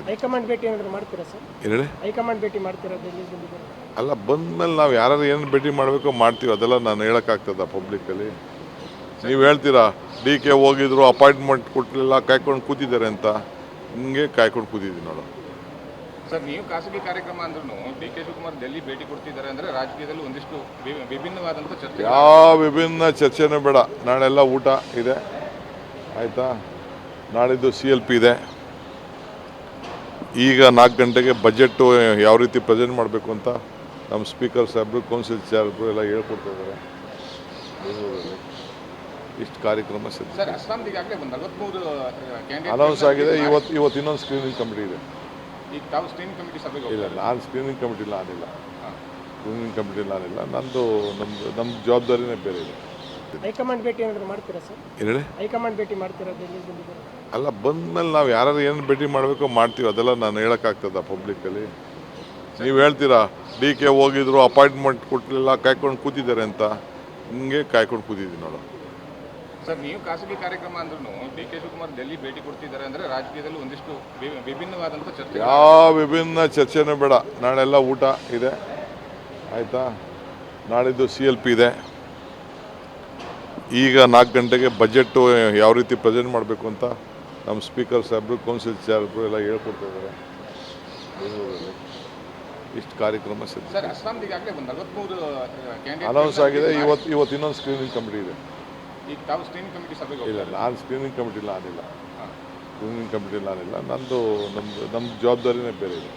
High command ಭೇಟಿ ಏನಾದರೂ ಮಾಡ್ತೀರಾ ಸರ್? ಏನೇಳಿ ಹೈಕಮಾಂಡ್ ಭೇಟಿ ಮಾಡ್ತೀರಾ ಡೆಲ್ಲಿಗೆ? ಅಲ್ಲ ಬಂದಮೇಲೆ ನಾವು ಯಾರು ಏನು ಭೇಟಿ ಮಾಡಬೇಕೋ ಮಾಡ್ತೀವಿ. ಅದೆಲ್ಲ ನಾನು ಹೇಳೋಕ್ಕಾಗ್ತದ ಪಬ್ಲಿಕ್ಕಲ್ಲಿ? ನೀವು ಹೇಳ್ತೀರಾ DK ಹೋಗಿದ್ರು, ಅಪಾಯಿಂಟ್ಮೆಂಟ್ ಕೊಟ್ಟಲಿಲ್ಲ, ಕಾಯ್ಕೊಂಡು ಕೂತಿದ್ದಾರೆ ಅಂತ. ಹಿಂಗೆ ಕಾಯ್ಕೊಂಡು ಕೂತಿದ್ದೀನಿ ನೋಡು. ಸರ್, ನೀವು ಖಾಸಗಿ ಕಾರ್ಯಕ್ರಮ ಅಂದ್ರೂ DK ಶಿವಕುಮಾರ್ ಡೆಲ್ಲಿ ಭೇಟಿ ಕೊಡ್ತಿದ್ದಾರೆ ಅಂದರೆ ರಾಜಕೀಯದಲ್ಲಿ ಒಂದಿಷ್ಟು ವಿಭಿನ್ನವಾದಂಥ ಚರ್ಚೆ. ಯಾವ ವಿಭಿನ್ನ ಚರ್ಚೆನೂ ಬೇಡ. ನಾಳೆಲ್ಲ ಊಟ ಇದೆ, ಆಯಿತಾ? ನಾಳಿದ್ದು CLP ಇದೆ. ಈಗ 4 ಗಂಟೆಗೆ ಬಜೆಟ್ಟು ಯಾವ ರೀತಿ ಪ್ರೆಸೆಂಟ್ ಮಾಡಬೇಕು ಅಂತ ನಮ್ಮ ಸ್ಪೀಕರ್ ಸಾಹೇಬರು, ಕೌನ್ಸಿಲ್ ಚೇರ್ಮನ್ ಎಲ್ಲ ಹೇಳ್ಕೊಡ್ತಾ ಇದ್ದಾರೆ ಬೆಂಗಳೂರಲ್ಲಿ. ಇಷ್ಟು ಕಾರ್ಯಕ್ರಮ ಸರ್, ಅಸ್ಸಾಂಗೆ ಈಗಾಗಲೇ ಒಂದು 43 ಕ್ಯಾಂಡಿಡೇಟ್ ಅನೌನ್ಸ್ ಆಗಿದೆ. ಇವತ್ತು ಇನ್ನೊಂದು ಸ್ಕ್ರೀನಿಂಗ್ ಕಮಿಟಿ ಇದೆ. ಈಗ ತಾವು ಸ್ಕ್ರೀನಿಂಗ್ ಕಮಿಟಿ ಸಭೆಗೆ ಇಲ್ಲ, ನಾನು ಸ್ಕ್ರೀನಿಂಗ್ ಕಮಿಟಿಲ್ಲ ನಾನಿಲ್ಲ. ಸ್ಕ್ರೀನಿಂಗ್ ಕಮಿಟಿಲ್ಲ ನಾನಿಲ್ಲ. ನಮ್ಮ ಜವಾಬ್ದಾರಿನೇ ಬೇರೆ ಇದೆ. ಹೈಕಮಾಂಡ್ ಭೇಟಿ ಏನಾದರೂ ಮಾಡ್ತೀರಾ ಸರ್? ಏನೇಳಿ? ಹೈಕಮಾಂಡ್ ಭೇಟಿ ಮಾಡ್ತೀರಾ ಡೆಲ್ಲಿಗೆ? ಅಲ್ಲ ಬಂದಮೇಲೆ ನಾವು ಯಾರು ಏನು ಭೇಟಿ ಮಾಡಬೇಕೋ ಮಾಡ್ತೀವಿ. ಅದೆಲ್ಲ ನಾನು ಹೇಳೋಕ್ಕಾಗ್ತದ ಪಬ್ಲಿಕ್ಕಲ್ಲಿ? ನೀವು ಹೇಳ್ತೀರಾ DK ಹೋಗಿದ್ರು, ಅಪಾಯಿಂಟ್ಮೆಂಟ್ ಕೊಟ್ಟಲಿಲ್ಲ, ಕಾಯ್ಕೊಂಡು ಕೂತಿದ್ದಾರೆ ಅಂತ. ಹಿಂಗೆ ಕಾಯ್ಕೊಂಡು ಕೂತಿದ್ದೀನಿ ನೋಡು. ಸರ್, ನೀವು ಖಾಸಗಿ ಕಾರ್ಯಕ್ರಮ ಅಂದ್ರೂ DK ಶಿವಕುಮಾರ್ ಡೆಲ್ಲಿ ಭೇಟಿ ಕೊಡ್ತಿದ್ದಾರೆ ಅಂದರೆ ರಾಜಕೀಯದಲ್ಲಿ ಒಂದಿಷ್ಟು ವಿಭಿನ್ನವಾದಂಥ ಚರ್ಚೆ. ಯಾವ ವಿಭಿನ್ನ ಚರ್ಚೆನೂ ಬೇಡ. ನಾಳೆಲ್ಲ ಊಟ ಇದೆ, ಆಯಿತಾ? ನಾಳಿದ್ದು CLP ಇದೆ. ಈಗ 4 ಗಂಟೆಗೆ ಬಜೆಟ್ಟು ಯಾವ ರೀತಿ ಪ್ರೆಸೆಂಟ್ ಮಾಡಬೇಕು ಅಂತ ನಮ್ಮ ಸ್ಪೀಕರ್ ಸಾಹೇಬರು, ಕೌನ್ಸಿಲ್ ಚೇರ್ಮನ್ ಎಲ್ಲ ಹೇಳ್ಕೊಡ್ತಾ ಇದ್ದಾರೆ ಬೆಂಗಳೂರಲ್ಲಿ. ಇಷ್ಟು ಕಾರ್ಯಕ್ರಮ ಸರ್, ಅಸ್ಸಾಂಗೆ ಈಗಾಗಲೇ ಒಂದು 43 ಕ್ಯಾಂಡಿಡೇಟ್ ಅನೌನ್ಸ್ ಆಗಿದೆ. ಇವತ್ತು ಇನ್ನೊಂದು ಸ್ಕ್ರೀನಿಂಗ್ ಕಮಿಟಿ ಇದೆ. ಈಗ ತಾವು ಸ್ಕ್ರೀನಿಂಗ್ ಕಮಿಟಿ ಸಭೆಗೆ ಇಲ್ಲ, ನಾನು ಸ್ಕ್ರೀನಿಂಗ್ ಕಮಿಟಿಲ್ಲ ನಾನಿಲ್ಲ. ಸ್ಕ್ರೀನಿಂಗ್ ಕಮಿಟಿಲ್ಲ ನಾನಿಲ್ಲ. ನಮ್ಮ ಜವಾಬ್ದಾರಿನೇ ಬೇರೆ ಇದೆ.